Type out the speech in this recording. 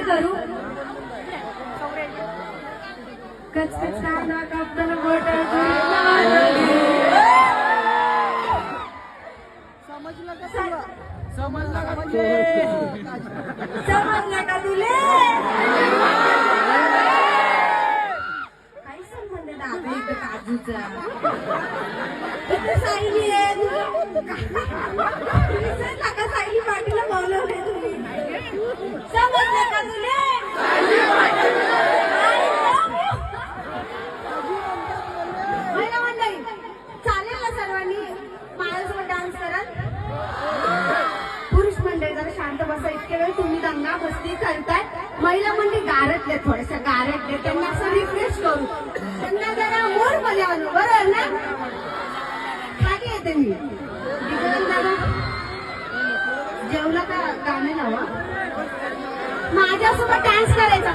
करू कचकच कांदा कापताना बोट समजलं का तुले? काय संबंध दाबे इथं काजूचा इथं सायली आहे विसरला का सायली पाटीला बोलवले तुम्ही समजलं का तुले? महिला मंडळी चालेल ना सर्वांनी माझ्यासोबत डान्स करत? पुरुष मंडळी जरा शांत बसा इतके वेळ तुम्ही दंगा मस्ती करताय महिला मंडळी गारटले थोड्याशा गारटले त्यांना असं रिफ्रेश करू त्यांना जरा मूड मध्ये आणू बरोबर ना खाली येते मी दादा जेवला का गाणे लावा माझ्यासोबत डान्स करायचा